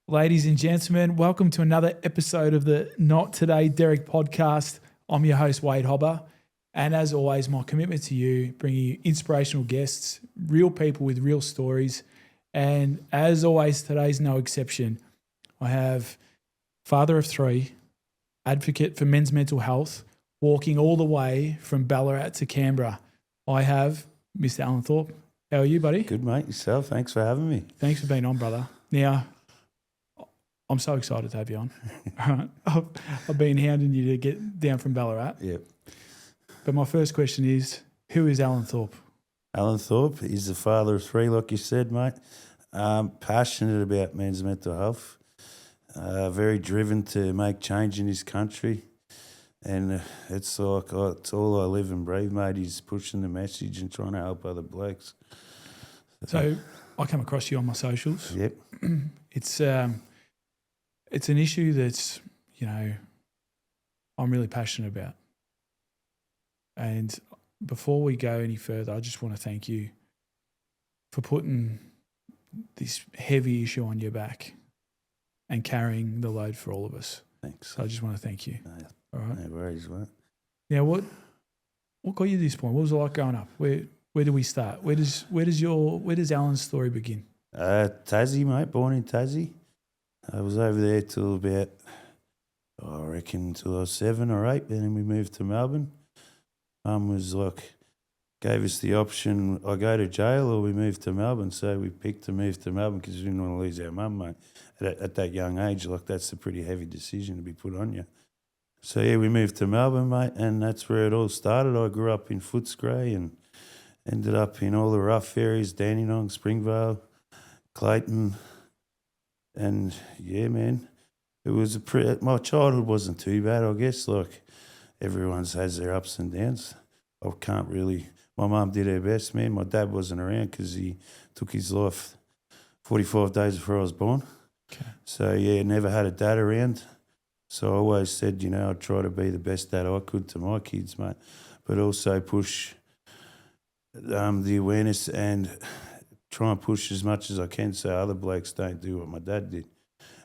Ladies and gentlemen, welcome to another episode of the Not Today Derek podcast. I'm your host, Wade Hobber. And as always, my commitment to you, bringing you inspirational guests, real people with real stories. And as always, today's no exception. I have father of three, advocate for men's mental health, walking all the way from Ballarat to Canberra. I have Mr. Alan Thorpe. How are you, buddy? Good, mate. Yourself? Thanks for having me. Thanks for being on, brother. Now, I'm so excited to have you on. All right. I've been hounding you to get down from Ballarat. Yep. But my first question is, who is Alan Thorpe? Alan Thorpe is the father of three, like you said, mate. Passionate about men's mental health. Very driven to make change in this country. And it's like, it's all I live and breathe, mate. He's pushing the message and trying to help other blokes. So I come across you on my socials. Yep. It's an issue that's, I'm really passionate about. And before we go any further, I just want to thank you for putting this heavy issue on your back and carrying the load for all of us. Thanks. So I just want to thank you. No, All right. no worries, mate. Now, what got you to this point? What was it like growing up? Where do we start? Where does Alan's story begin? Tassie, mate. Born in Tassie. I was over there till about, till I was 7 or 8. Then we moved to Melbourne. Mum was like, gave us the option, I go to jail or we move to Melbourne. So we picked to move to Melbourne because we didn't want to lose our mum, mate. At that young age, like that's a pretty heavy decision to be put on you. So yeah, we moved to Melbourne, mate, and that's where it all started. I grew up in Footscray and ended up in all the rough areas, Dandenong, Springvale, Clayton. And yeah, man, it was my childhood wasn't too bad, I guess. Like everyone's has their ups and downs. My mum did her best, man. My dad wasn't around because he took his life 45 days before I was born. Okay. So yeah, never had a dad around. So I always said, I'd try to be the best dad I could to my kids, mate, but also push the awareness and try and push as much as I can so other blokes don't do what my dad did.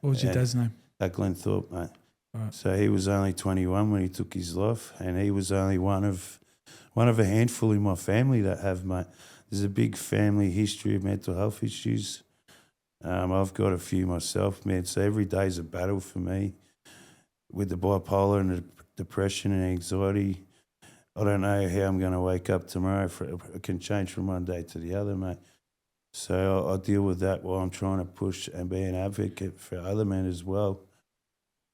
What was your dad's name? Alan Thorpe, mate. Right. So he was only 21 when he took his life, and he was only one of a handful in my family that have, mate. There's a big family history of mental health issues. I've got a few myself, man. So every day's a battle for me with the bipolar and the depression and anxiety. I don't know how I'm going to wake up tomorrow. It can change from one day to the other, mate. So I deal with that while I'm trying to push and be an advocate for other men as well.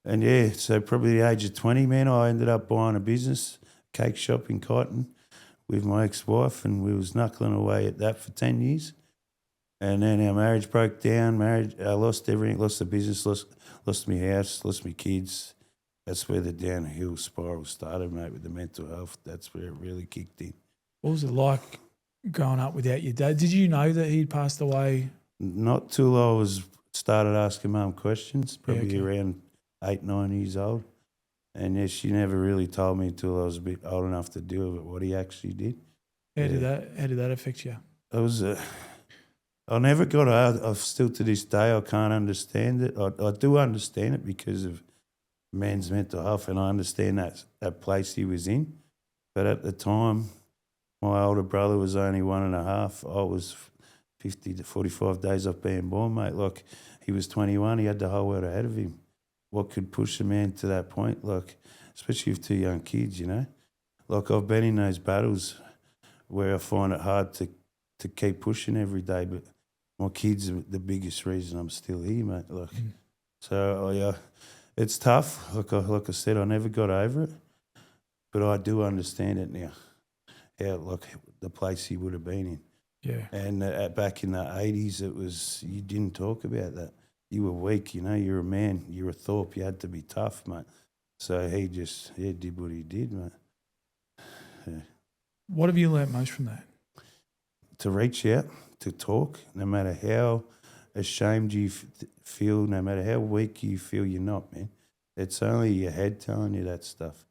And yeah, so probably the age of 20, man, I ended up buying a business, cake shop in Kyneton with my ex-wife, and we was knuckling away at that for 10 years. And then our marriage broke down. I lost everything, lost the business, lost my house, lost my kids. That's where the downhill spiral started, mate, with the mental health. That's where it really kicked in. What was it like growing up without your dad? Did you know that he'd passed away? Not till I started asking Mum questions, probably around 8, 9 years old. And yeah, she never really told me until I was a bit old enough to deal with what he actually did. How did that affect you? I never got out. I've still to this day I can't understand it. I do understand it because of men's mental health, and I understand that place he was in. But at the time, my older brother was only 1.5. I was 50 to 45 days off being born, mate. Like, he was 21. He had the whole world ahead of him. What could push a man to that point? Like, especially with 2 young kids, Like, I've been in those battles where I find it hard to keep pushing every day, but my kids are the biggest reason I'm still here, mate. Like, so it's tough. Like I said, I never got over it, but I do understand it now. How, like, the place he would have been in. Yeah. And back in the 80s, you didn't talk about that. You were weak, you're a man, you're a Thorpe, you had to be tough, mate. So he just did what he did, mate. Yeah. What have you learnt most from that? To reach out, to talk, no matter how ashamed you feel, no matter how weak you feel you're not, man. It's only your head telling you that stuff.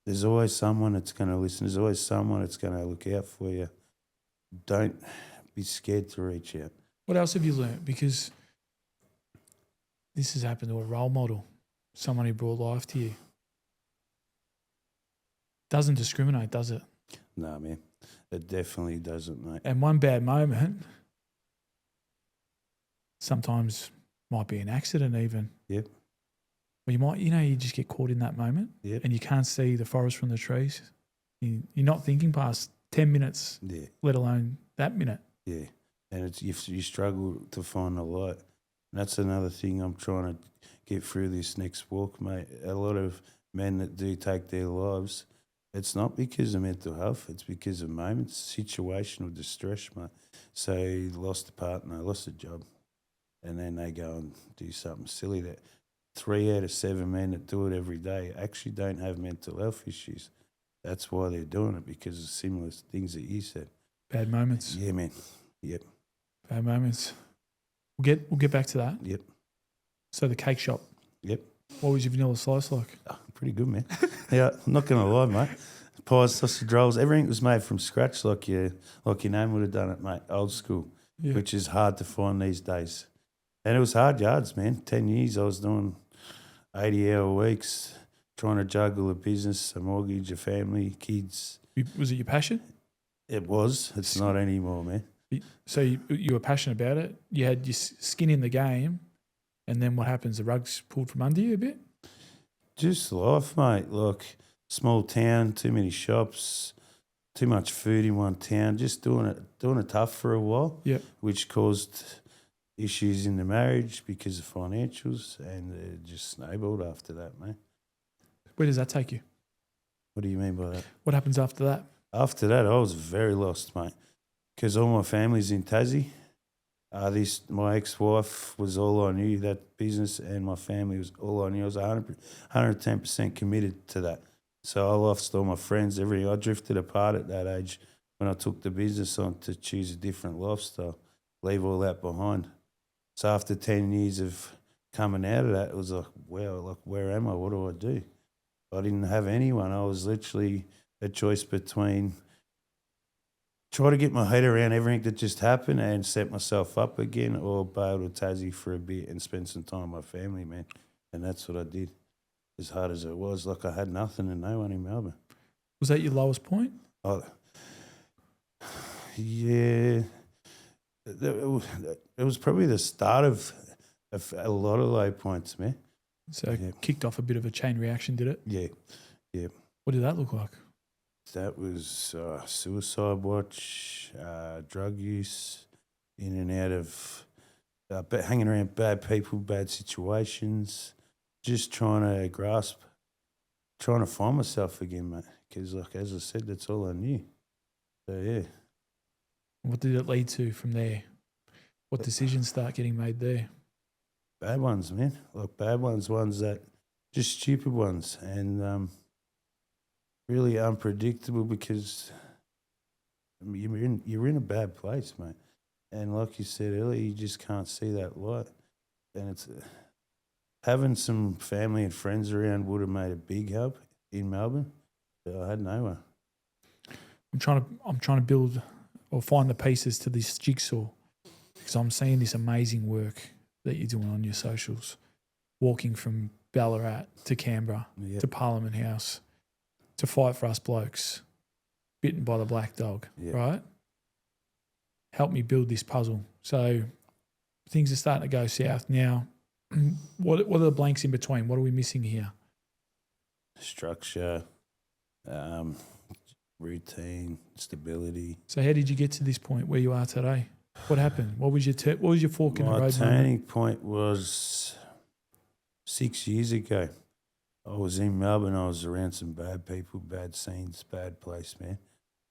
There's always someone that's going to listen. There's always someone that's going to look out for you. Don't be scared to reach out. What else have you learnt? Because this has happened to a role model, someone who brought life to you. Doesn't discriminate, does it? No, man. It definitely doesn't, mate. And one bad moment sometimes might be an accident even. Yep. Well, you just get caught in that moment Yep. and you can't see the forest from the trees. You're not thinking past 10 minutes, Yeah. let alone that minute. Yeah. And it's you struggle to find the light. And that's another thing I'm trying to get through this next walk, mate. A lot of men that do take their lives, it's not because of mental health, it's because of moments, situational distress, mate. So he lost a partner, lost a job, and then they go and do something silly. That 3 out of 7 men that do it every day actually don't have mental health issues. That's why they're doing it, because of similar things that you said. Bad moments. Yeah, man. Yep. Bad moments. We'll get back to that. Yep. So the cake shop. Yep. What was your vanilla slice like? Oh, pretty good, man. Yeah, I'm not going to lie, mate. Pies, sausage rolls, everything was made from scratch like your name would have done it, mate. Old school, Yeah. which is hard to find these days. And it was hard yards, man. 10 years I was doing 80-hour weeks, trying to juggle a business, a mortgage, a family, kids. Was it your passion? It was. It's not anymore, man. So you were passionate about it. You had your skin in the game, and then what happens? The rug's pulled from under you a bit? Just life, mate. Like, small town, too many shops, too much food in one town. Just doing it tough for a while. Yep. Which caused issues in the marriage because of financials, and it just snowballed after that, mate. Where does that take you? What do you mean by that? What happens after that? After that, I was very lost, mate, because all my family's in Tassie. My ex-wife was all I knew, that business, and my family was all I knew. I was 110% committed to that. So I lost all my friends, everything. I drifted apart at that age when I took the business on to choose a different lifestyle, leave all that behind. So after 10 years of coming out of that, it was like, wow, like, where am I? What do I do? I didn't have anyone. I was literally a choice between try to get my head around everything that just happened and set myself up again, or bail to Tassie for a bit and spend some time with my family, man. And that's what I did. As hard as it was, like, I had nothing and no one in Melbourne. Was that your lowest point? Oh, yeah. It was probably the start of a lot of low points, man. So it kicked off a bit of a chain reaction, did it? Yeah, yeah. What did that look like? That was suicide watch, drug use, in and out of hanging around bad people, bad situations, just trying to find myself again, mate. Because, like, as I said, that's all I knew. So, yeah. What did it lead to from there? What decisions start getting made there? Bad ones, man. Like, bad ones that just stupid ones, and really unpredictable, because you're in a bad place, mate. And like you said earlier, you just can't see that light. And it's having some family and friends around would have made a big help in Melbourne. But I had no one. I'm trying to build or find the pieces to this jigsaw, because I'm seeing this amazing work that you're doing on your socials, walking from Ballarat to Canberra to Parliament House to Fight for Us Blokes, bitten by the black dog, right? Help me build this puzzle. So things are starting to go south now. What are the blanks in between? What are we missing here? Structure, routine, stability. So how did you get to this point where you are today? What happened? What was your fork in the road? My turning point was 6 years ago. I was in Melbourne. I was around some bad people, bad scenes, bad place, man.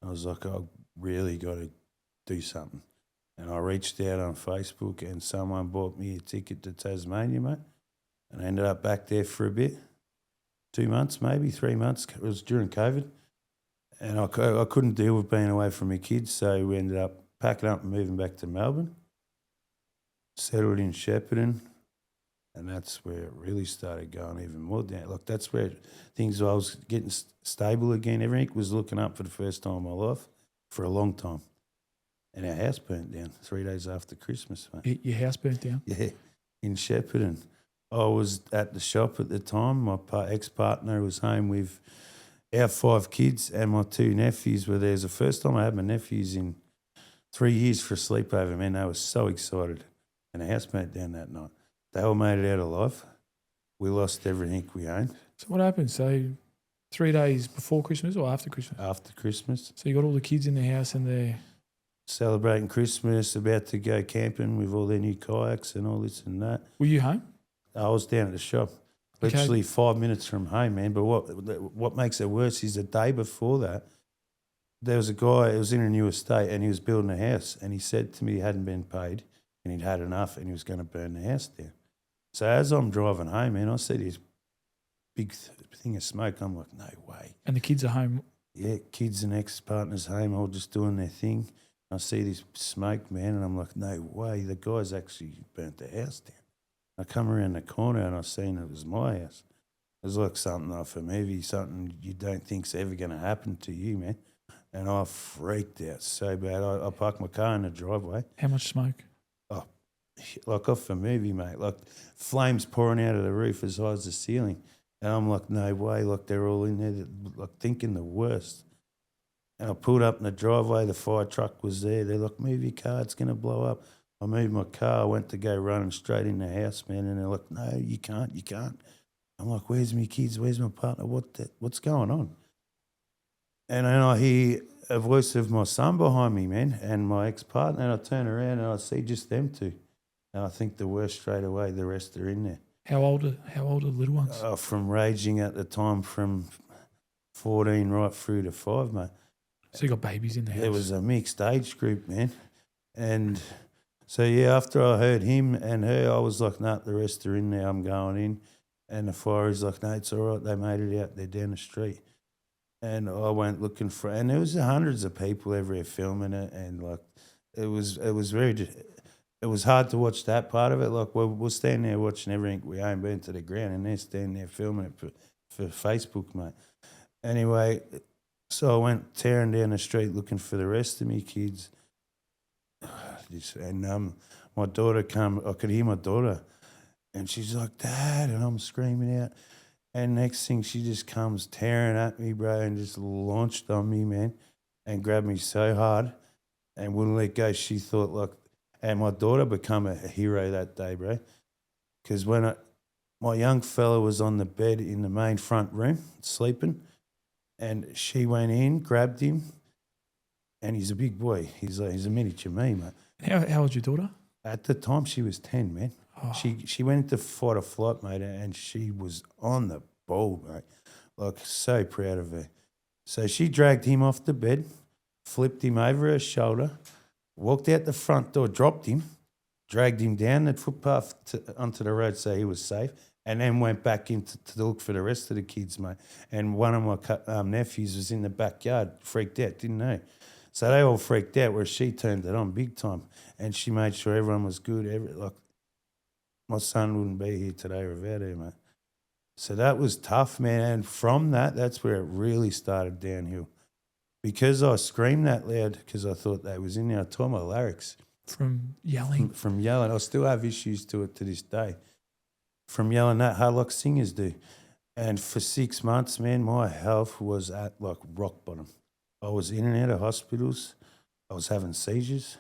I was like, I really got to do something. And I reached out on Facebook, and someone bought me a ticket to Tasmania, mate. And I ended up back there for a bit, 2 months, maybe 3 months. It was during COVID. And I couldn't deal with being away from my kids, so we ended up packing up and moving back to Melbourne, settled in Shepparton, and that's where it really started going even more down. Like, that's where I was getting stable again. Everything was looking up for the first time in my life for a long time. And our house burnt down 3 days after Christmas, mate. Your house burnt down? Yeah, in Shepparton. I was at the shop at the time. My ex-partner was home with our 5 kids and my 2 nephews were there. It was the first time I had my nephews in 3 years for a sleepover, man. They were so excited. And the house burnt down that night. They all made it out alive. We lost everything we owned. So what happened? So 3 days before Christmas or after Christmas? After Christmas. So you got all the kids in the house and they're Celebrating Christmas, about to go camping with all their new kayaks and all this and that. Were you home? I was down at the shop, literally 5 minutes from home, man. But what makes it worse is the day before that, there was a guy, it was in a new estate, and he was building a house, and he said to me he hadn't been paid and he'd had enough and he was going to burn the house down. So as I'm driving home, man, I see this big thing of smoke. I'm like, no way. And the kids are home. Yeah, kids and ex-partners home, all just doing their thing. I see this smoke, man, and I'm like, no way. The guy's actually burnt the house down. I come around the corner and I seen it was my house. It was like something off a movie, something you don't think's ever going to happen to you, man. And I freaked out so bad. I parked my car in the driveway. How much smoke? Oh, like off a movie, mate. Like flames pouring out of the roof as high as the ceiling. And I'm like, no way. Like they're all in there, like thinking the worst. And I pulled up in the driveway. The fire truck was there. They're like, move your car. It's going to blow up. I moved my car. I went to go running straight in the house, man. And they're like, no, you can't. You can't. I'm like, where's my kids? Where's my partner? What's going on? And then I hear a voice of my son behind me, man, and my ex-partner. And I turn around and I see just them two. And I think the worst straight away. The rest are in there. How old are the little ones? From raging at the time from 14 right through to 5, mate. So you got babies in the house. It was a mixed age group, man. And so, yeah, after I heard him and her, I was like, nah, the rest are in there. I'm going in. And the fire is like, no, it's all right. They made it out there down the street. And I went looking for, and there was hundreds of people everywhere filming it. And like, it was hard to watch that part of it. Like, we're standing there watching everything we own burn to the ground, and they're standing there filming it for Facebook, mate. Anyway, so I went tearing down the street looking for the rest of me kids. And my daughter I could hear my daughter, and she's like, Dad, and I'm screaming out. And next thing, she just comes tearing at me, bro, and just launched on me, man, and grabbed me so hard and wouldn't let go. She thought, like, and my daughter became a hero that day, bro, because when my young fella was on the bed in the main front room sleeping, and she went in, grabbed him, and he's a big boy. He's a miniature me, mate. How old's your daughter? At the time, she was 10, man. Oh. She went into fight or flight, mate, and she was on the ball, mate. Like, so proud of her. So she dragged him off the bed, flipped him over her shoulder, walked out the front door, dropped him, dragged him down the footpath onto the road so he was safe, and then went back in to look for the rest of the kids, mate. And one of my nephews was in the backyard, freaked out, didn't know. So they all freaked out, where she turned it on big time, and she made sure everyone was good. Like, my son wouldn't be here today without her, mate. So that was tough, man. And from that's where it really started downhill. Because I screamed that loud because I thought they was in there, I tore my larynx. From yelling? From yelling. I still have issues to it to this day. From yelling that hard like singers do. And for 6 months, man, my health was at like rock bottom. I was in and out of hospitals. I was having seizures.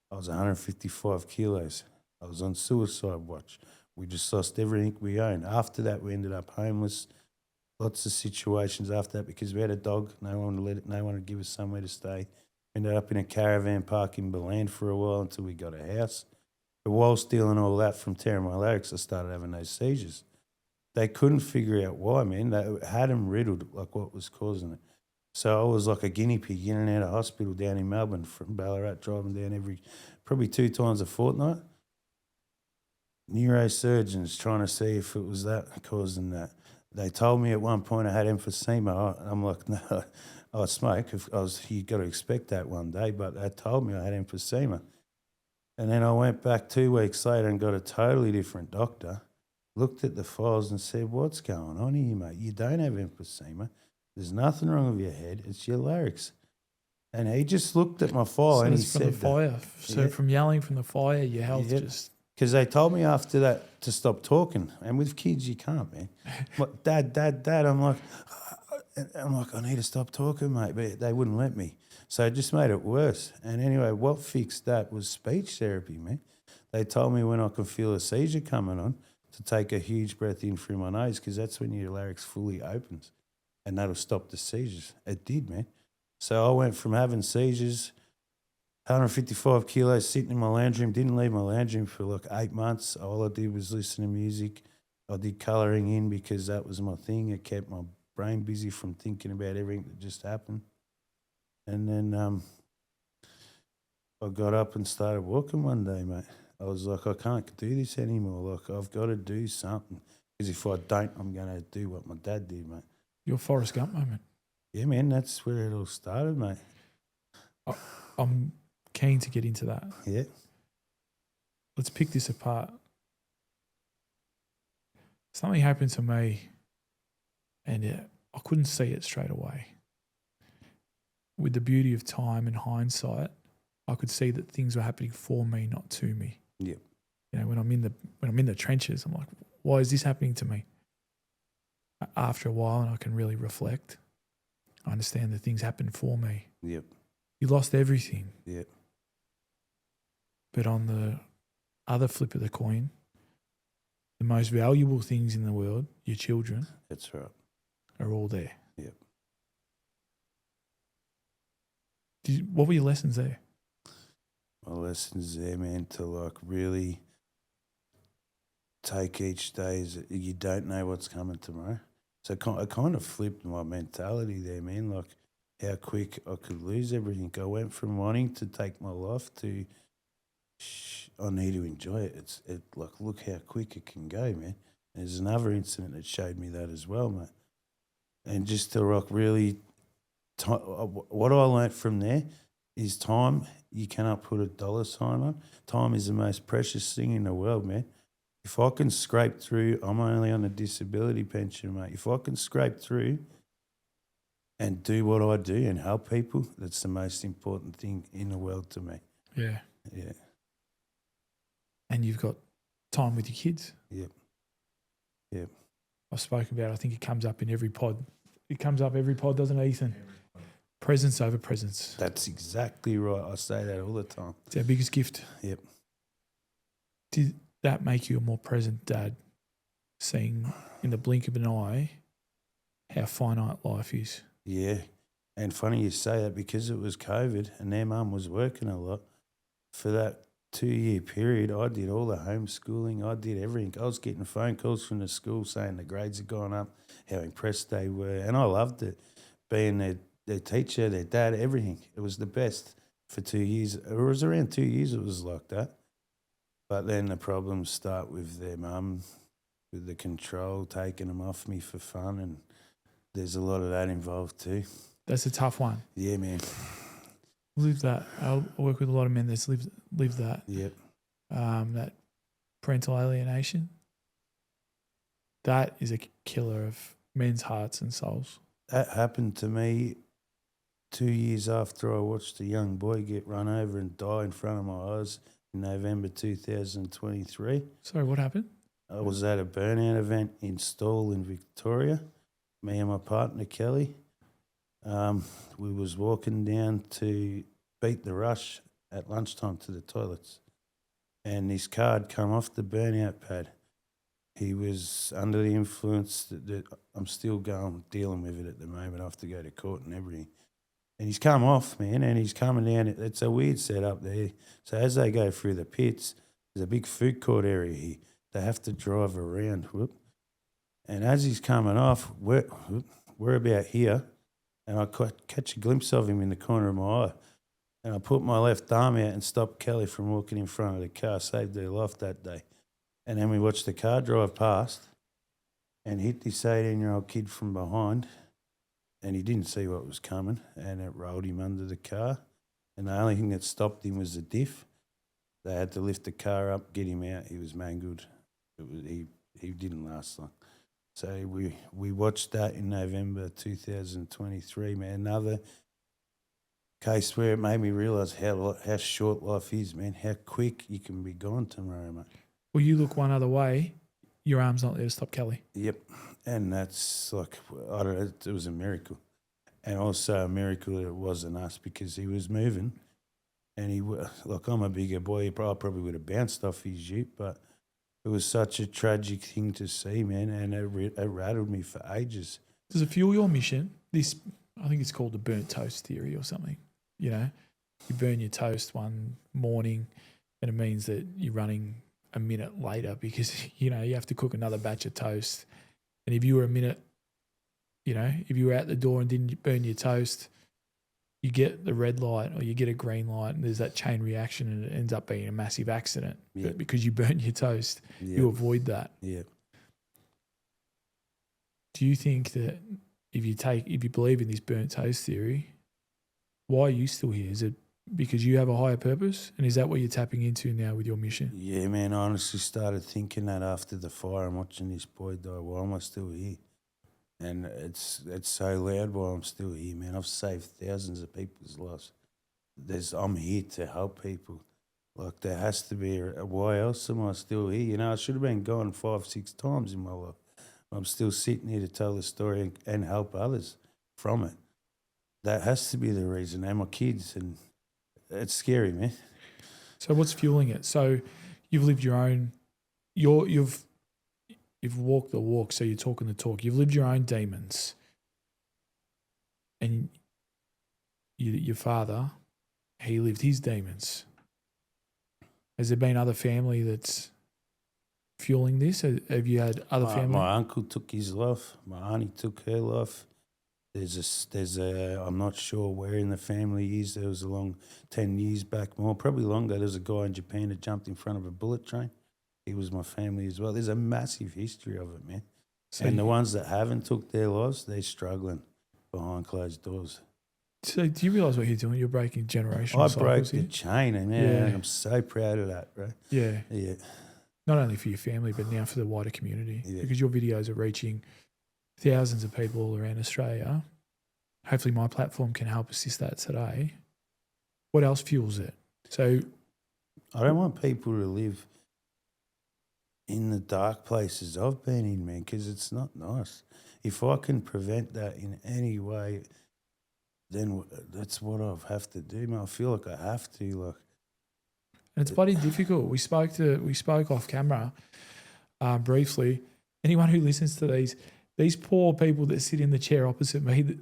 I was 155 kilos. I was on suicide watch. We just lost everything we owned. After that, we ended up homeless. Lots of situations after that because we had a dog. No one would give us somewhere to stay. Ended up in a caravan park in Ballarat for a while until we got a house. But while stealing all that from tearing my larynx, I started having those seizures. They couldn't figure out why, man. They had them riddled, like what was causing it. So I was like a guinea pig in and out of hospital down in Melbourne from Ballarat, driving down probably 2 times a fortnight. Neurosurgeons trying to see if it was that causing that. They told me at one point I had emphysema. I'm like, no, I smoke. You got to expect that one day. But they told me I had emphysema. And then I went back 2 weeks later and got a totally different doctor, looked at the files and said, what's going on here, mate? You don't have emphysema. There's nothing wrong with your head. It's your larynx. And he just looked at my file and he said... from the fire. So from yelling from the fire, your health just... Because they told me after that to stop talking. And with kids, you can't, man. Like, Dad. I'm like, I need to stop talking, mate. But they wouldn't let me. So it just made it worse. And anyway, what fixed that was speech therapy, man. They told me when I could feel a seizure coming on to take a huge breath in through my nose, because that's when your larynx fully opens and that'll stop the seizures. It did, man. So I went from having seizures, 155 kilos, sitting in my lounge room, didn't leave my lounge room for like 8 months. All I did was listen to music. I did colouring in because that was my thing. It kept my brain busy from thinking about everything that just happened. And then I got up and started walking one day, mate. I was like, I can't do this anymore. Like, I've got to do something. Because if I don't, I'm going to do what my dad did, mate. Your Forrest Gump moment. Yeah, man, that's where it all started, mate. I'm keen to get into that. Yeah. Let's pick this apart. Something happened to me and I couldn't see it straight away. With the beauty of time and hindsight, I could see that things were happening for me, not to me. Yeah. You know, when I'm in the trenches, I'm like, why is this happening to me? After a while, and I can really reflect, I understand that things happened for me. Yep. You lost everything. Yep. But on the other flip of the coin, the most valuable things in the world, your children, That's right. are all there. Yep. What were your lessons there? My lessons there, man, to like really take each day as you don't know what's coming tomorrow. So I kind of flipped my mentality there, man, like how quick I could lose everything. I went from wanting to take my life to I need to enjoy it. Like, look how quick it can go, man. There's another incident that showed me that as well, mate. And just to like really, what I learnt from there is time. You cannot put a dollar sign on. Time is the most precious thing in the world, man. If I can scrape through, I'm only on a disability pension, mate. If I can scrape through and do what I do and help people, that's the most important thing in the world to me. Yeah. Yeah. And you've got time with your kids. Yep. Yep. I've spoken about it. I think it comes up in every pod. It comes up every pod, doesn't it, Ethan? Presence over presence. That's exactly right. I say that all the time. It's our biggest gift. Yep. Did that make you a more present dad, seeing in the blink of an eye how finite life is? Yeah. And funny you say that, because it was COVID and their mum was working a lot. For that 2-year period, I did all the homeschooling. I did everything. I was getting phone calls from the school saying the grades had gone up, how impressed they were. And I loved it, being their teacher, their dad, everything. It was the best for 2 years. It was around 2 years it was like that. But then the problems start with their mum, with the control, taking them off me for fun, and there's a lot of that involved too. That's a tough one. Yeah, man. Live that. I work with a lot of men that's live that. Yep. That parental alienation. That is a killer of men's hearts and souls. That happened to me 2 years after I watched a young boy get run over and die in front of my eyes in November 2023. Sorry, what happened? I was at a burnout event in Stawell in Victoria, me and my partner Kelly. We was walking down to beat the rush at lunchtime to the toilets, and this car had come off the burnout pad. He was under the influence that I'm still dealing with it at the moment. I have to go to court and everything. And he's come off, man, and he's coming down. It's a weird setup there. So as they go through the pits, there's a big food court area here. They have to drive around. Whoop. And as he's coming off, we're about here, and I catch a glimpse of him in the corner of my eye. And I put my left arm out and stopped Kelly from walking in front of the car, saved her life that day. And then we watched the car drive past and hit this 18-year-old kid from behind, and he didn't see what was coming, and it rolled him under the car. And the only thing that stopped him was the diff. They had to lift the car up, get him out. He was mangled. He didn't last long. So we watched that in November 2023, man. Another case where it made me realise how short life is, man. How quick you can be gone tomorrow, mate. Well, you look one other way, your arm's not there to stop Kelly. Yep. And that's like, I don't know, it was a miracle. And also a miracle that it wasn't us because he was moving. And like, I'm a bigger boy, I probably would have bounced off his jeep, but it was such a tragic thing to see, man. And it rattled me for ages. Does it fuel your mission? This, I think it's called the burnt toast theory or something. You know, you burn your toast one morning and it means that you're running a minute later because, you know, you have to cook another batch of toast. And if you were a minute, you know, if you were out the door and didn't burn your toast, you get the red light or you get a green light and there's that chain reaction and it ends up being a massive accident. Yeah. But because you burnt your toast, you avoid that. Yeah. Do you think that if you believe in this burnt toast theory, why are you still here? Is it because you have a higher purpose? And is that what you're tapping into now with your mission? Yeah, man, I honestly started thinking that after the fire and watching this boy die. Why am I still here? And it's so loud while I'm still here, man. I've saved thousands of people's lives. I'm here to help people. Like, there has to be why else am I still here? You know, I should have been gone 5-6 times in my life. I'm still sitting here to tell the story and help others from it. That has to be the reason. And my kids, and it's scary, man. So what's fueling it? So you've lived your own, you've walked the walk, so you're talking the talk. You've lived your own demons. And your father, he lived his demons. Has there been other family that's fueling this? Have you had other family? My uncle took his life. My auntie took her life. There's a I'm not sure where in the family is. There was a long 10 years back, more probably longer. There was a guy in Japan that jumped in front of a bullet train. He was my family as well. There's a massive history of it, man. So and the ones that haven't took their lives, they're struggling behind closed doors. So do you realise what you're doing? You're breaking generational cycles. I broke the here. chain, and man, I'm so proud of that, bro. Yeah. Yeah. Not only for your family, but now for the wider community. Yeah. Because your videos are reaching thousands of people all around Australia. Hopefully my platform can help assist that today. What else fuels it? So I don't want people to live in the dark places I've been in, man, because it's not nice. If I can prevent that in any way, then that's what I have to do, man. I feel like I have to, like. And it's bloody difficult. We spoke off camera briefly. Anyone who listens to these poor people that sit in the chair opposite me,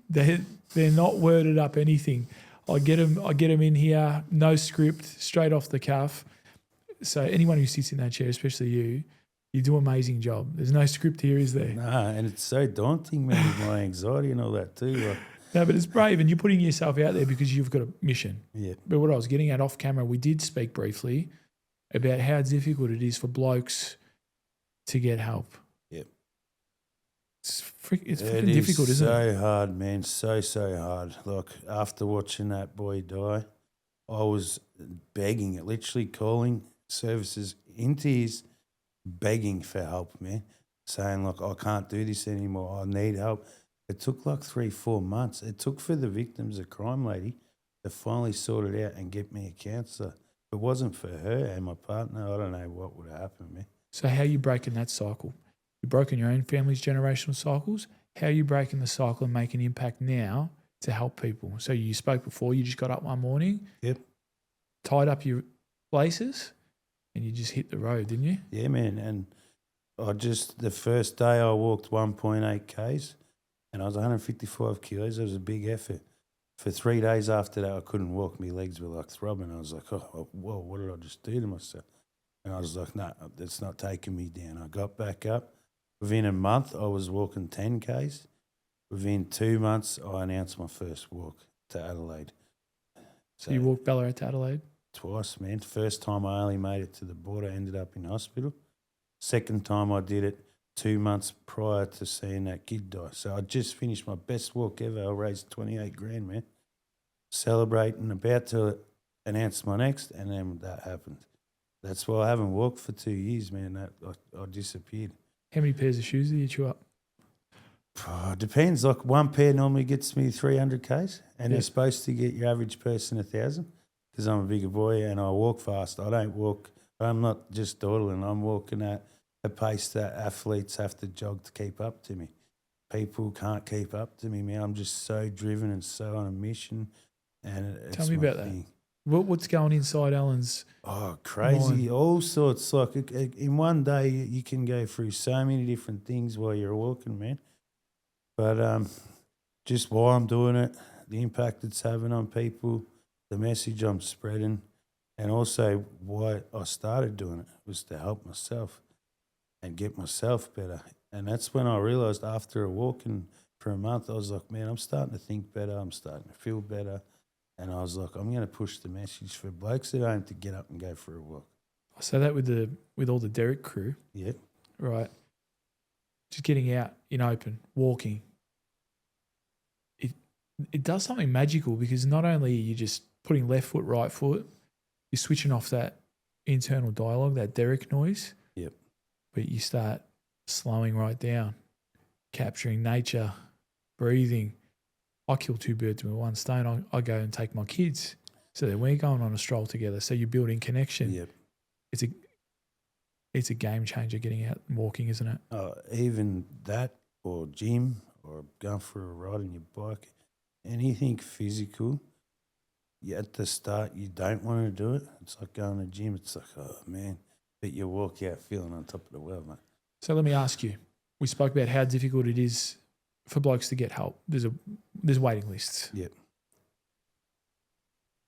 they're not worded up anything. I get them in here, no script, straight off the cuff. So anyone who sits in that chair, especially you do an amazing job. There's no script here, is there? Nah, and it's so daunting, man, with my anxiety and all that too. Like, no, but it's brave, and you're putting yourself out there because you've got a mission. Yeah. But what I was getting at off camera, we did speak briefly about how difficult it is for blokes to get help. Yep. It's freaking difficult, isn't it? It's so hard, man. So hard. Like, after watching that boy die, I was begging, literally calling services in tears, begging for help, man. Saying, like, I can't do this anymore. I need help. It took like 3-4 months. It took for the victims, a crime lady, to finally sort it out and get me a counsellor. If it wasn't for her and my partner, I don't know what would have happened, man. So how are you breaking that cycle? You've broken your own family's generational cycles. How are you breaking the cycle and making impact now to help people? So you spoke before, you just got up one morning, Yep, tied up your laces, and you just hit the road, didn't you? Yeah, man. And the first day I walked 1.8 Ks and I was 155 kilos. It was a big effort. For 3 days after that, I couldn't walk. My legs were like throbbing. I was like, oh, whoa, what did I just do to myself? And I was like, no, that's not taking me down. I got back up. Within a month, I was walking 10 Ks. Within 2 months, I announced my first walk to Adelaide. So you walked Ballarat to Adelaide? Twice, man. First time I only made it to the border, ended up in hospital. Second time I did it 2 months prior to seeing that kid die. So I just finished my best walk ever. I raised 28 grand, man. Celebrating, about to announce my next, and then that happened. That's why I haven't walked for 2 years, man. I disappeared. How many pairs of shoes did you chew up? Depends. Like, one pair normally gets me 300 Ks, and they're supposed to get your average person 1,000 because I'm a bigger boy and I walk fast. I I'm not just dawdling. I'm walking at a pace that athletes have to jog to keep up to me. People can't keep up to me, man. I'm just so driven and so on a mission. And it's Tell me my about thing. that. What's going inside Alan's? Oh, crazy. Mind. All sorts. Like in one day, you can go through so many different things while you're walking, man. But just why I'm doing it, the impact it's having on people, the message I'm spreading, and also why I started doing it was to help myself and get myself better. And that's when I realised after walking for a month, I was like, man, I'm starting to think better. I'm starting to feel better. And I was like, I'm going to push the message for blokes that don't have to get up and go for a walk. I say that with all the Derek crew, Yeah. right? Just getting out in open, walking. It does something magical because not only are you just putting left foot, right foot, you're switching off that internal dialogue, that Derek noise. Yep. But you start slowing right down, capturing nature, breathing. I kill two birds with one stone. I go and take my kids so that we're going on a stroll together. So you're building connection. Yep. It's a game changer getting out and walking, isn't it? Even that or gym or going for a ride on your bike, anything physical, at the start you don't want to do it. It's like going to the gym. It's like, oh, man, but you walk out feeling on top of the world, mate. So let me ask you, we spoke about how difficult it is for blokes to get help. There's waiting lists. Yep.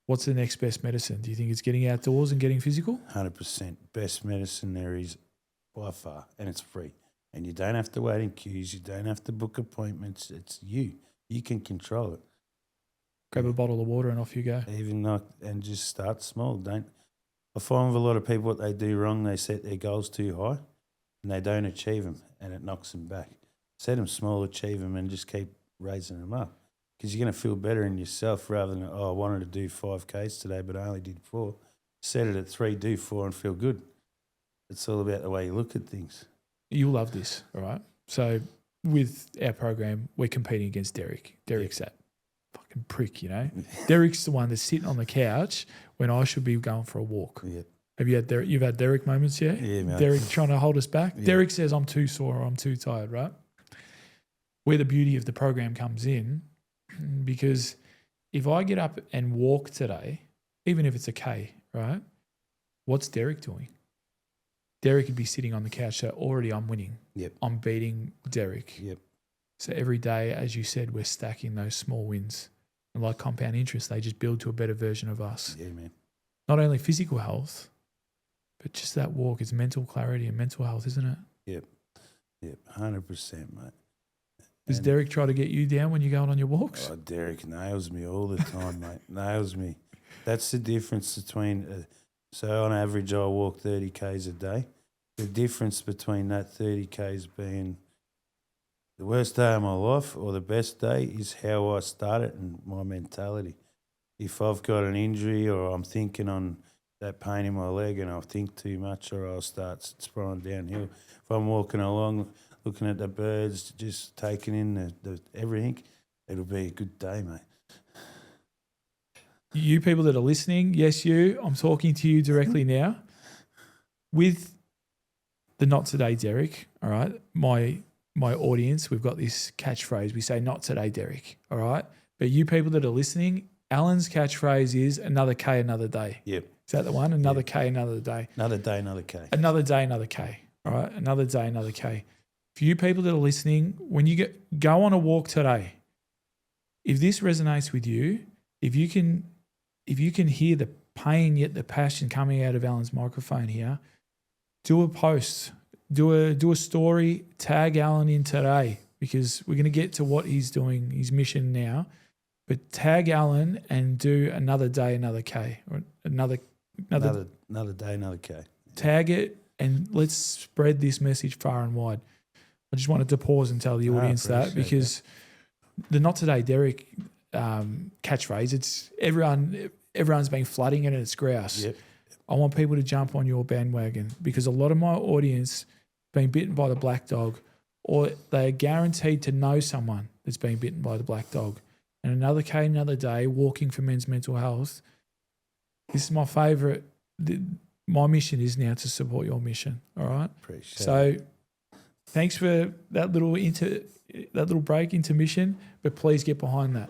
What's the next best medicine? Do you think it's getting outdoors and getting physical? 100%. Best medicine there is by far, and it's free. And you don't have to wait in queues. You don't have to book appointments. It's you. You can control it. Grab a bottle of water and off you go. And just start small. I find with a lot of people what they do wrong, they set their goals too high and they don't achieve them and it knocks them back. Set them small, achieve them and just keep raising them up because you're going to feel better in yourself rather than, I wanted to do 5Ks today but I only did 4. Set it at 3, do 4 and feel good. It's all about the way you look at things. You'll love this, all right? So with our program, we're competing against Derek. Derek's that fucking prick, you know? Derek's the one that's sitting on the couch when I should be going for a walk. Yeah. Have you had Derek? You've had Derek moments, yeah? Yeah, mate. Derek trying to hold us back. Yeah. Derek says, I'm too sore or I'm too tired, right? Where the beauty of the program comes in, because if I get up and walk today, even if it's a K, right? What's Derek doing? Derek could be sitting on the couch, so already I'm winning. Yep. I'm beating Derek. Yep. So every day, as you said, we're stacking those small wins. And like compound interest, they just build to a better version of us. Yeah, man. Not only physical health, but just that walk is mental clarity and mental health, isn't it? Yep, 100%, mate. Does Derek try to get you down when you're going on your walks? Oh, Derek nails me all the time, mate. Nails me. That's the difference between, so on average I walk 30 Ks a day. The difference between that 30 Ks being the worst day of my life or the best day is how I start it and my mentality. If I've got an injury or I'm thinking on that pain in my leg and I'll think too much or I'll start spiraling downhill. If I'm walking along, looking at the birds, just taking in the everything, it'll be a good day, mate. You people that are listening, yes, you, I'm talking to you directly now. With the Not Today Derek, all right, my audience, we've got this catchphrase. We say, not today, Derek, all right? But you people that are listening, Alan's catchphrase is another K, another day. Yep. Is that the one? Another K, another day. Another day, another K. Another day, another K, all right? Another day, another K. For you people that are listening, when you go on a walk today, if this resonates with you, if you can hear the pain yet the passion coming out of Alan's microphone here, do a post, do a story, tag Alan in today because we're going to get to what he's doing, his mission now. But tag Alan and do another day, another K, or another day, another K. Tag it and let's spread this message far and wide. I just wanted to pause and tell the audience that because the Not Today Derek catchphrase, it's everyone's been flooding it and it's grouse. Yep. I want people to jump on your bandwagon because a lot of my audience been bitten by the black dog or they're guaranteed to know someone that's been bitten by the black dog. And another K, another day, walking for men's mental health. This is my favourite. my mission is now to support your mission. All right. Appreciate So it. thanks for that little break intermission, but please get behind that.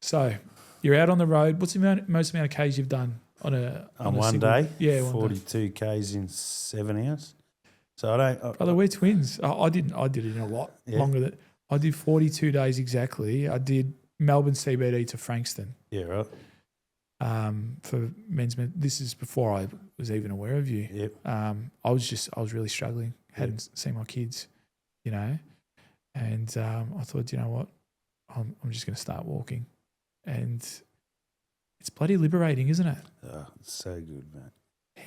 So you're out on the road. What's the most amount of Ks you've done on a one single day? Yeah, 42 Ks in 7 hours. So I don't. Brother, we're twins. I did it in a lot longer than I did 42 days exactly. I did Melbourne CBD to Frankston. Yeah, right. For men's. This is before I was even aware of you. Yep. I was really struggling. Hadn't seen my kids, you know, and I thought, you know what, I'm just going to start walking, and it's bloody liberating, isn't it? Oh, it's so good, man.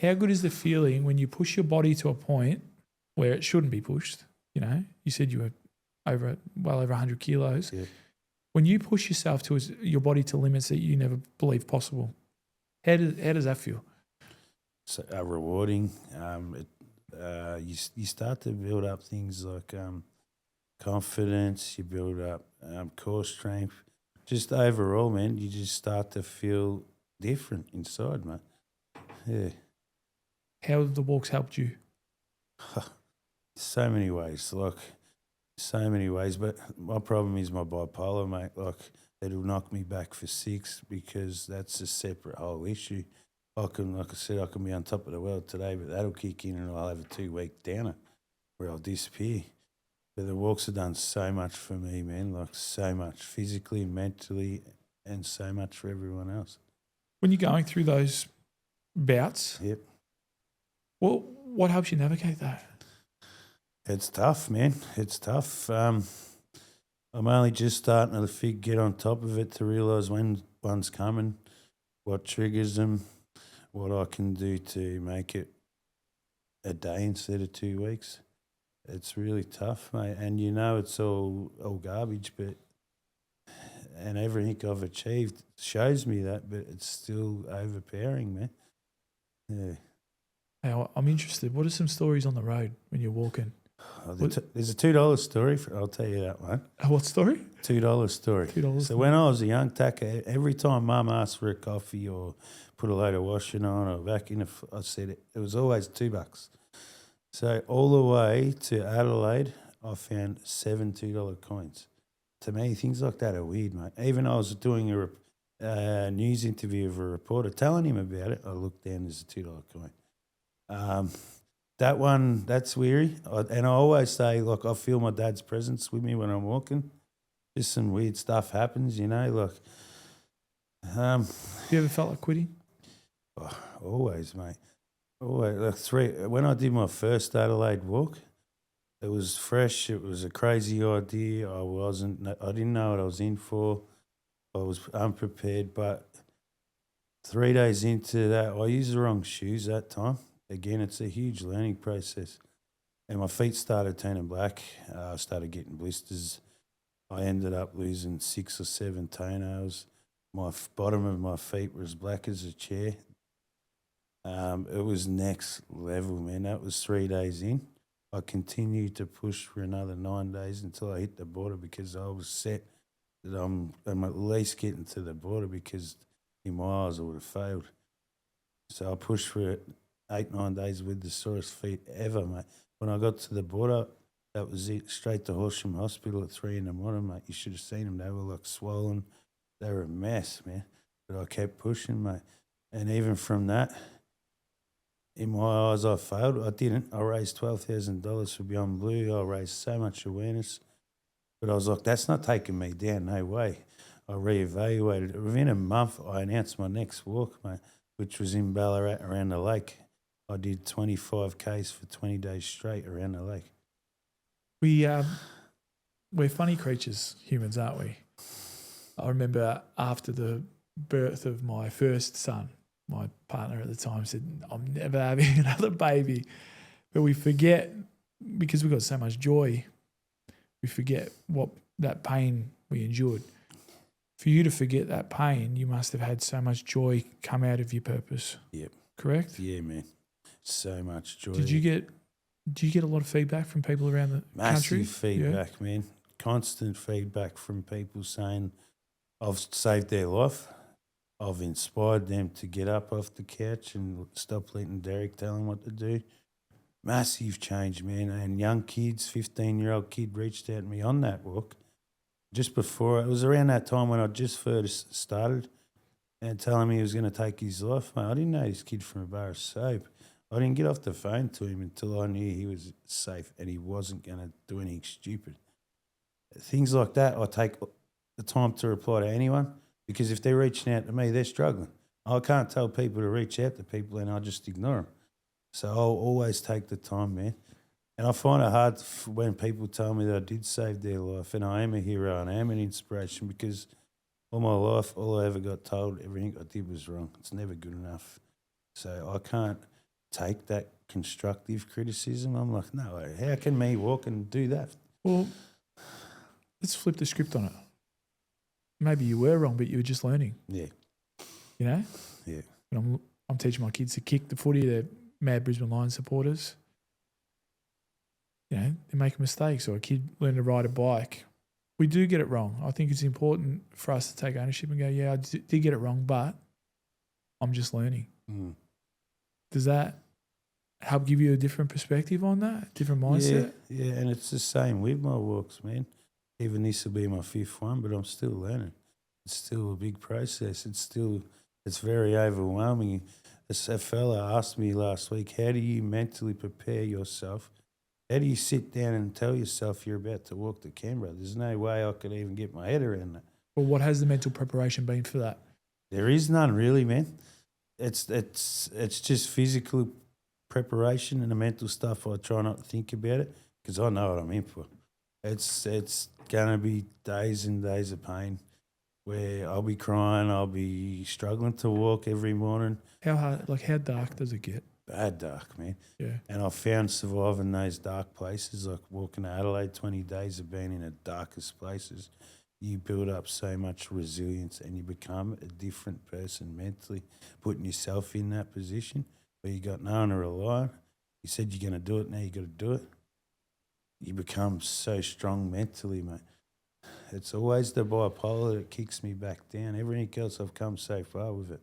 How good is the feeling when you push your body to a point where it shouldn't be pushed? You know, you said you were well over 100 kilos. Yeah. When you push yourself to your body to limits that you never believed possible, how does that feel? So rewarding. You start to build up things like confidence. You build up core strength. Just overall, man, you just start to feel different inside, mate. Yeah. How have the walks helped you? So many ways, but my problem is my bipolar, mate. Like, it'll knock me back for 6 because that's a separate whole issue. Like I said, I can be on top of the world today, but that'll kick in and I'll have a 2-week downer where I'll disappear. But the walks have done so much for me, man, like so much physically, mentally, and so much for everyone else. When you're going through those bouts, Yep. well, what helps you navigate that? It's tough, man. It's tough. I'm only just starting to get on top of it to realise when one's coming, what triggers them, what I can do to make it a day instead of 2 weeks. It's really tough, mate. And you know it's all garbage, and everything I've achieved shows me that, but it's still overpowering, man. Yeah. Hey, I'm interested. What are some stories on the road when you're walking? There's a $2 story. I'll tell you that one. What story? $2 story. $2. So when I was a young tacker, every time Mum asked for a coffee or put a load of washing on or vacuum, I said it was always $2. So all the way to Adelaide, I found 7 $2 coins. To me, things like that are weird, mate. Even I was doing a news interview of a reporter telling him about it. I looked down, there's a $2 coin. That one, that's weary. And I always say, like, I feel my dad's presence with me when I'm walking. Just some weird stuff happens, you know, like. You ever felt like quitting? Oh, always, mate. Always. When I did my first Adelaide walk, it was fresh. It was a crazy idea. I didn't know what I was in for. I was unprepared. But 3 days into that, I used the wrong shoes that time. Again, it's a huge learning process. And my feet started turning black. I started getting blisters. I ended up losing 6 or 7 toenails. My bottom of my feet were as black as a chair. It was next level, man. That was 3 days in. I continued to push for another 9 days until I hit the border because I was set that I'm at least getting to the border because in my eyes I would have failed. So I pushed for it. 8-9 days with the sorest feet ever, mate. When I got to the border, that was it. Straight to Horsham Hospital at 3 a.m, mate. You should have seen them. They were like swollen. They were a mess, man. But I kept pushing, mate. And even from that, in my eyes, I failed. I didn't. I raised $12,000 for Beyond Blue. I raised so much awareness. But I was like, that's not taking me down. No way. I reevaluated. Within a month, I announced my next walk, mate, which was in Ballarat around the lake. I did 25 Ks for 20 days straight around the lake. We're funny creatures, humans, aren't we? I remember after the birth of my first son, my partner at the time said, I'm never having another baby. But we forget, because we've got so much joy, we forget what that pain we endured. For you to forget that pain, you must have had so much joy come out of your purpose. Yep. Correct? Yeah, man. So much joy. Do you get a lot of feedback from people around the country? Massive feedback, man. Constant feedback from people saying I've saved their life. I've inspired them to get up off the couch and stop letting Derek tell them what to do. Massive change, man. And young kids, 15-year-old kid reached out to me on that walk just before. It was around that time when I just first started and telling me he was going to take his life, mate. I didn't know this kid from a bar of soap. I didn't get off the phone to him until I knew he was safe and he wasn't going to do anything stupid. Things like that, I take the time to reply to anyone because if they're reaching out to me, they're struggling. I can't tell people to reach out to people and I just ignore them. So I'll always take the time, man. And I find it hard when people tell me that I did save their life and I am a hero and I am an inspiration because all my life, all I ever got told, everything I did was wrong. It's never good enough. So I can't take that constructive criticism. I'm like, no way. How can me walk and do that? Well, let's flip the script on it. Maybe you were wrong, but you were just learning. Yeah. You know? Yeah. And I'm teaching my kids to kick the footy. They're mad Brisbane Lions supporters. You know, they make mistakes. Or a kid learning to ride a bike. We do get it wrong. I think it's important for us to take ownership and go, yeah, I did get it wrong, but I'm just learning. Mm. Does that help give you a different perspective on that, different mindset? Yeah, and it's the same with my walks, man. Even this will be my 5th one, but I'm still learning. It's still a big process. It's very overwhelming. A fella asked me last week, how do you mentally prepare yourself? How do you sit down and tell yourself you're about to walk to Canberra? There's no way I could even get my head around that. Well, what has the mental preparation been for that? There is none really, man. It's just physical preparation and the mental stuff. I try not to think about it because I know what I'm in for. It's going to be days and days of pain where I'll be crying, I'll be struggling to walk every morning. How hard, like how dark does it get? Bad dark, man. Yeah. And I found surviving those dark places, like walking to Adelaide, 20 days of being in the darkest places, you build up so much resilience and you become a different person mentally, putting yourself in that position where you got no one to rely on. You said you're going to do it, now you got to do it. You become so strong mentally, mate. It's always the bipolar that kicks me back down. Everything else, I've come so far with it.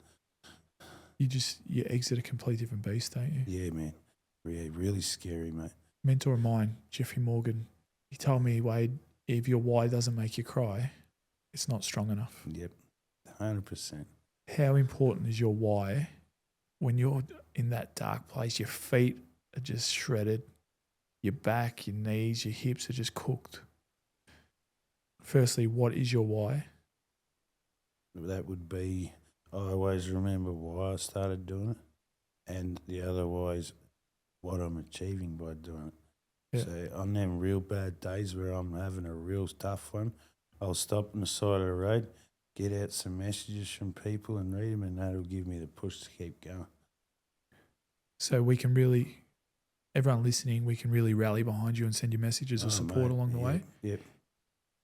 You exit a completely different beast, don't you? Yeah, man. Yeah, really scary, mate. Mentor of mine, Jeffrey Morgan, he told me, Wade, if your why doesn't make you cry, it's not strong enough. Yep, 100%. How important is your why when you're in that dark place? Your feet are just shredded. Your back, your knees, your hips are just cooked. Firstly, what is your why? That would be, I always remember why I started doing it, and the other why is what I'm achieving by doing it. Yeah. So on them real bad days where I'm having a real tough one, I'll stop on the side of the road, get out some messages from people and read them, and that'll give me the push to keep going. So we can really, everyone listening, we can really rally behind you and send you messages of support along the way. Yep.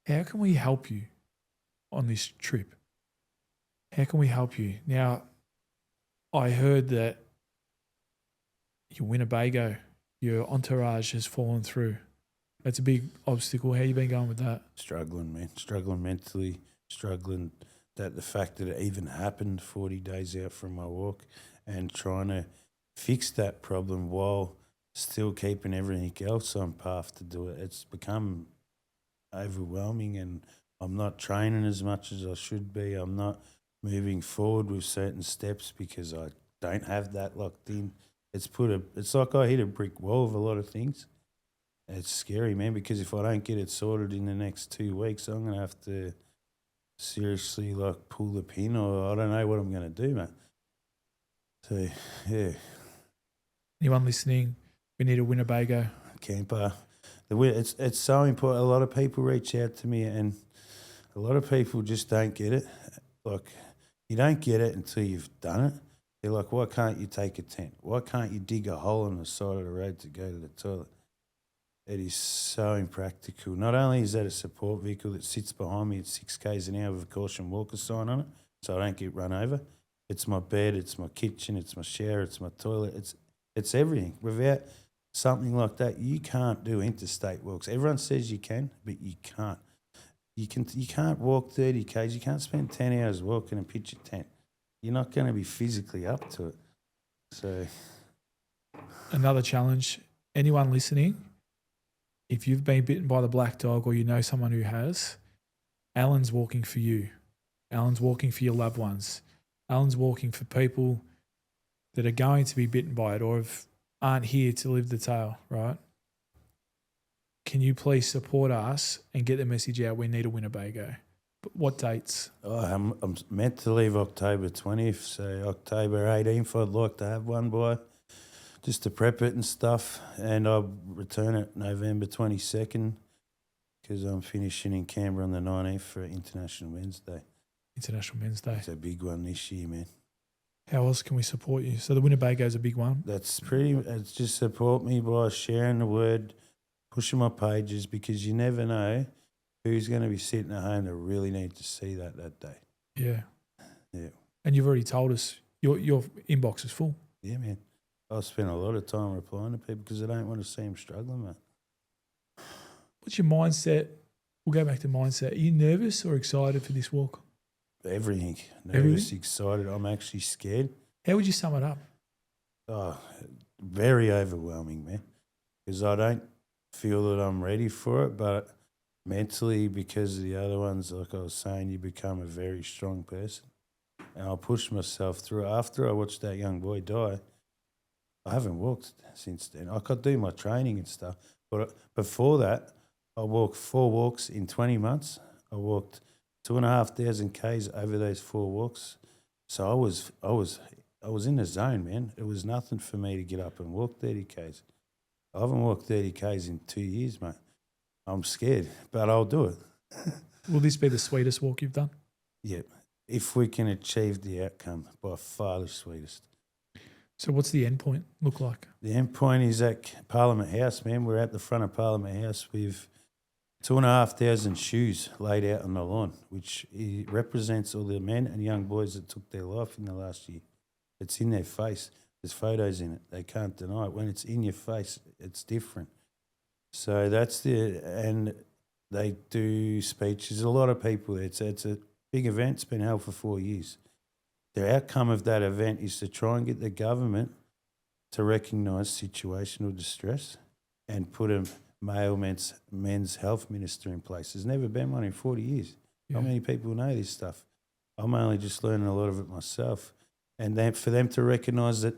How can we help you on this trip? How can we help you? Now, I heard that your Winnebago, your entourage has fallen through. That's a big obstacle. How you been going with that? Struggling, man. Struggling mentally. Struggling that the fact that it even happened 40 days out from my walk and trying to fix that problem while still keeping everything else on path to do it. It's become overwhelming and I'm not training as much as I should be. I'm not moving forward with certain steps because I don't have that locked in. It's like I hit a brick wall of a lot of things. It's scary, man, because if I don't get it sorted in the next 2 weeks, I'm going to have to seriously pull the pin or I don't know what I'm going to do, man. So, yeah. Anyone listening, we need a Winnebago. Camper. It's so important. A lot of people reach out to me and a lot of people just don't get it. Like, you don't get it until you've done it. They're like, why can't you take a tent? Why can't you dig a hole in the side of the road to go to the toilet? It is so impractical. Not only is that a support vehicle that sits behind me at 6 k's an hour with a caution walker sign on it so I don't get run over, it's my bed, it's my kitchen, it's my shower, it's my toilet, it's everything. Without something like that, you can't do interstate walks. Everyone says you can, but you can't. You can't walk 30 k's. You can't spend 10 hours walking and pitch a tent. you're not going to be physically up to it. So Another challenge, anyone listening, if you've been bitten by the black dog or you know someone who has, Alan's walking for you. Alan's walking for your loved ones. Alan's walking for people that are going to be bitten by it or aren't here to live the tale, right? Can you please support us and get the message out? We need a Winnebago. But what dates? I'm meant to leave October 20th, so October 18th I'd like to have one by, just to prep it and stuff, and I'll return it November 22nd because I'm finishing in Canberra on the 19th for International Men's Day. International Men's Day. It's a big one this year, man. How else can we support you? So the Winnebago is a big one. It's just support me by sharing the word, pushing my pages, because you never know who's going to be sitting at home that really need to see that day. Yeah. Yeah. And you've already told us your inbox is full. Yeah, man. I spend a lot of time replying to people because I don't want to see them struggling, mate. What's your mindset? We'll go back to mindset. Are you nervous or excited for this walk? Everything. Nervous, excited. I'm actually scared. How would you sum it up? Oh, very overwhelming, man. Because I don't feel that I'm ready for it, but mentally, because of the other ones, like I was saying, you become a very strong person. And I'll push myself through. After I watched that young boy die, I haven't walked since then. I could do my training and stuff, but before that, I walked 4 walks in 20 months. I walked 2,500 Ks over those 4 walks. So I was in the zone, man. It was nothing for me to get up and walk 30 Ks. I haven't walked 30 Ks in 2 years, mate. I'm scared, but I'll do it. Will this be the sweetest walk you've done? Yeah, if we can achieve the outcome, by far the sweetest. So what's the end point look like? The end point is at Parliament House, man. We're at the front of Parliament House with 2,500 shoes laid out on the lawn, which represents all the men and young boys that took their life in the last year. It's in their face. There's photos in it. They can't deny it. When it's in your face, it's different. So and they do speeches. A lot of people. It's a big event. It's been held for 4 years. The outcome of that event is to try and get the government to recognise situational distress and put a male men's health minister in place. There's never been one in 40 years. Yeah. How many people know this stuff? I'm only just learning a lot of it myself. And then for them to recognise that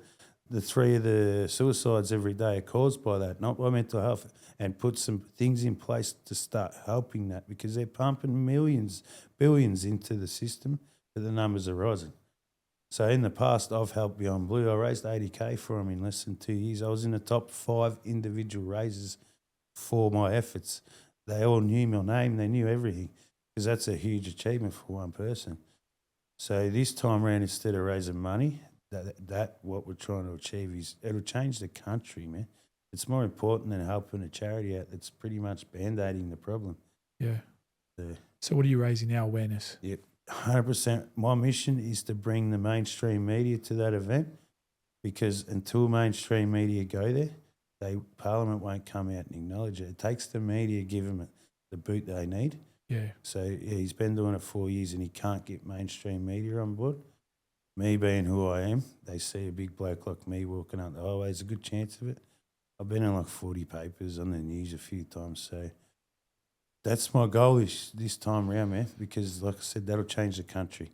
the 3 of the suicides every day are caused by that, not by mental health, and put some things in place to start helping that, because they're pumping billions into the system, but the numbers are rising. So in the past, I've helped Beyond Blue. I raised 80K for them in less than 2 years. I was in the top 5 individual raises for my efforts. They all knew my name. They knew everything, because that's a huge achievement for one person. So this time around, instead of raising money, that what we're trying to achieve is it'll change the country, man. It's more important than helping a charity out that's pretty much band-aiding the problem. Yeah. So what are you raising now? Awareness? Yep. 100%. My mission is to bring the mainstream media to that event, because until mainstream media go there, Parliament won't come out and acknowledge it. It takes the media to give them the boot they need. Yeah. So he's been doing it 4 years and he can't get mainstream media on board. Me being who I am, they see a big bloke like me walking up the highway. There's a good chance of it. I've been in like 40 papers on the news a few times, so that's my goal this time around, man, because like I said, that'll change the country.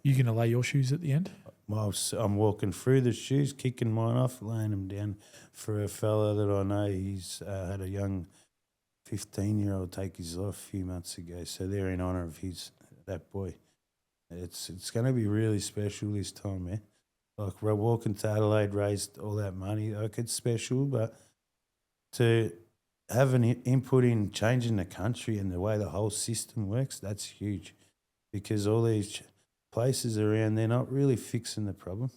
You going to lay your shoes at the end? I'm walking through the shoes, kicking mine off, laying them down for a fella that I know. He's had a young 15-year-old take his life a few months ago, so they're in honour of that boy. It's going to be really special this time, man. Like, we're walking to Adelaide, raised all that money. Like, it's special, but to have an input in changing the country and the way the whole system works, that's huge, because all these places around, they're not really fixing the problem.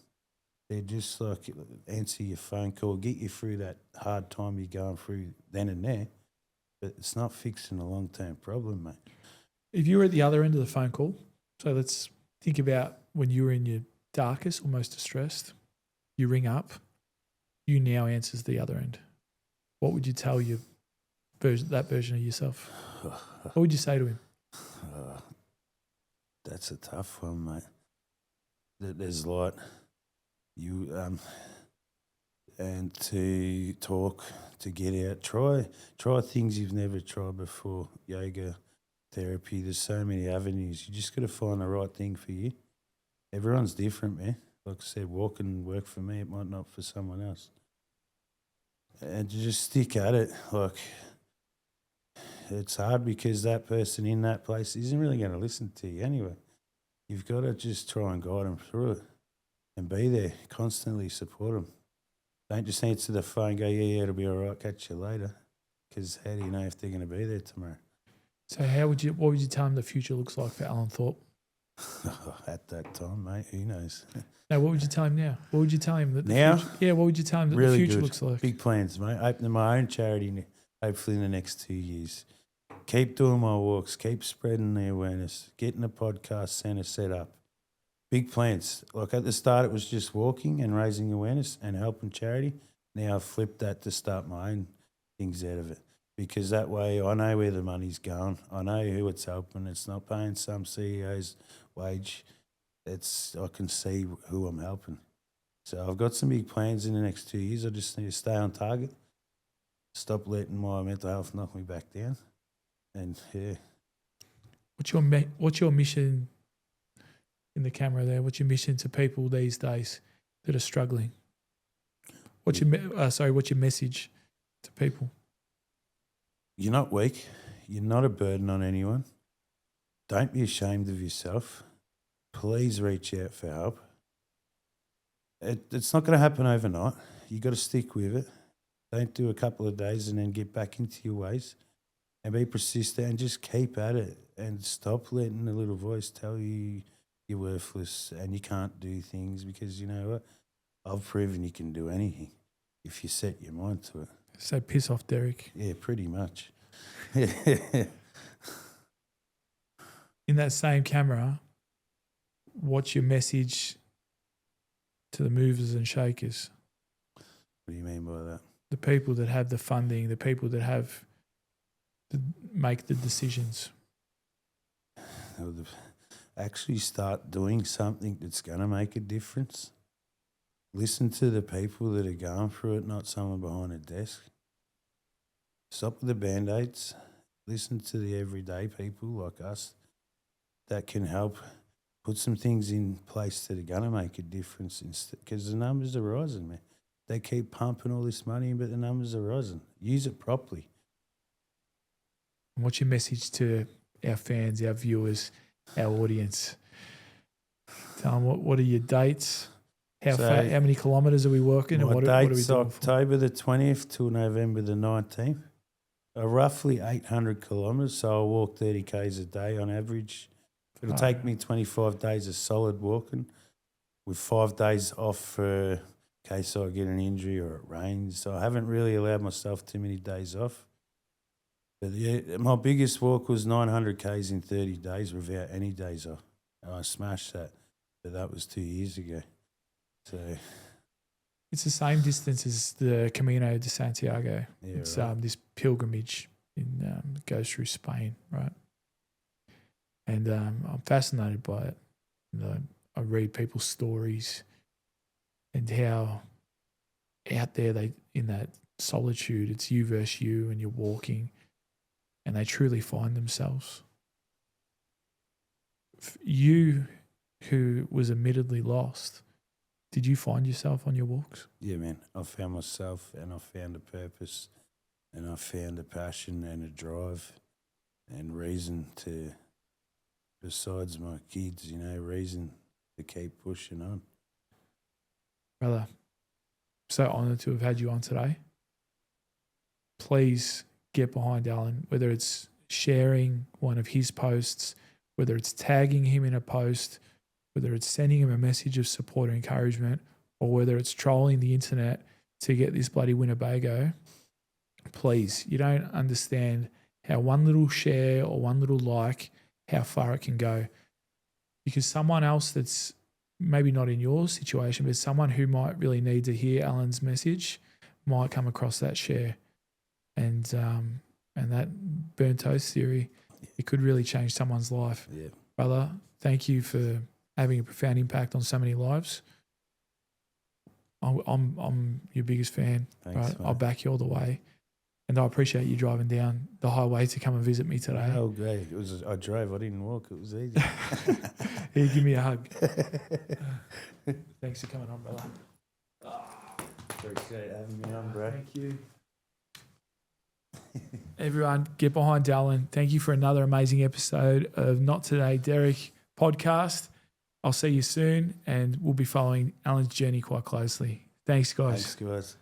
They're just like, answer your phone call, get you through that hard time you're going through then and there, but it's not fixing a long-term problem, mate. If you were at the other end of the phone call, so let's think about when you were in your darkest or most distressed, you ring up, you now answers the other end. What would you tell that version of yourself? What would you say to him? That's a tough one, mate. that there's light. You and to talk, to get out, try things you've never tried before. Yoga, therapy. There's so many avenues. You just got to find the right thing for you. Everyone's different, man. Like I said, walking work for me. It might not for someone else. And you just stick at it. Like, it's hard because that person in that place isn't really going to listen to you anyway. You've got to just try and guide them through it and be there, constantly support them. Don't just answer the phone and go, yeah, it'll be all right, catch you later. Because how do you know if they're going to be there tomorrow? So what would you tell him the future looks like for Alan Thorpe? At that time, mate, who knows? No, what would you tell him now? What would you tell him that now? What would you tell him that really the future good. looks like? Big plans, mate. Opening my own charity, hopefully in the next 2 years. Keep doing my walks. Keep spreading the awareness. Getting a podcast centre set up. Big plans. Like at the start, it was just walking and raising awareness and helping charity. Now I've flipped that to start my own things out of it. Because that way I know where the money's going. I know who it's helping. It's not paying some CEO's wage. I can see who I'm helping. So I've got some big plans in the next 2 years. I just need to stay on target. Stop letting my mental health knock me back down. And yeah. What's your mission in the camera there? What's your mission to people these days that are struggling? What's your message to people? You're not weak. You're not a burden on anyone. Don't be ashamed of yourself. Please reach out for help. It's not going to happen overnight. You got to stick with it. Don't do a couple of days and then get back into your ways. And be persistent and just keep at it and stop letting the little voice tell you you're worthless and you can't do things, because you know what? I've proven you can do anything if you set your mind to it. So piss off, Derek. Yeah, pretty much. In that same camera, what's your message to the movers and shakers? What do you mean by that? The people that have the funding, the people that have make the decisions. Actually start doing something that's going to make a difference. Listen to the people that are going through it, not someone behind a desk. Stop with the Band-Aids. Listen to the everyday people like us that can help put some things in place that are going to make a difference, because the numbers are rising, man. They keep pumping all this money in, but the numbers are rising. Use it properly. What's your message to our fans, our viewers, our audience? Tell them what are your dates? How many kilometres are we working? My and what are we doing? October the 20th till November the 19th. Roughly 800 kilometres, so I'll walk 30 Ks a day on average. It'll take me 25 days of solid walking with 5 days off for case I get an injury or it rains. So I haven't really allowed myself too many days off. But yeah, my biggest walk was 900 Ks in 30 days without any days off. And I smashed that. But that was 2 years ago. So it's the same distance as the Camino de Santiago. Yeah, it's right. this pilgrimage that goes through Spain, right? And I'm fascinated by it. I read people's stories and how out there they in that solitude, it's you versus you, and you're walking, and they truly find themselves. You, who was admittedly lost, did you find yourself on your walks? Yeah, man. I found myself and I found a purpose and I found a passion and a drive and reason to, besides my kids, reason to keep pushing on. Brother, so honoured to have had you on today. Please get behind Alan, whether it's sharing one of his posts, whether it's tagging him in a post, whether it's sending him a message of support or encouragement, or whether it's trolling the internet to get this bloody Winnebago. Please, you don't understand how one little share or one little like, how far it can go. Because someone else that's maybe not in your situation, but someone who might really need to hear Alan's message might come across that share. And that burnt toast theory, it could really change someone's life. Yeah. Brother, thank you for having a profound impact on so many lives. I'm your biggest fan. Thanks, Right? mate. I'll back you all the way. And I appreciate you driving down the highway to come and visit me today. Oh, great. I drove. I didn't walk. It was easy. Here, give me a hug. Thanks for coming on, brother. Appreciate having me on, bro. Thank you. Everyone, get behind Alan. Thank you for another amazing episode of Not Today, Derek podcast. I'll see you soon, and we'll be following Alan's journey quite closely. Thanks, guys. Thanks, guys.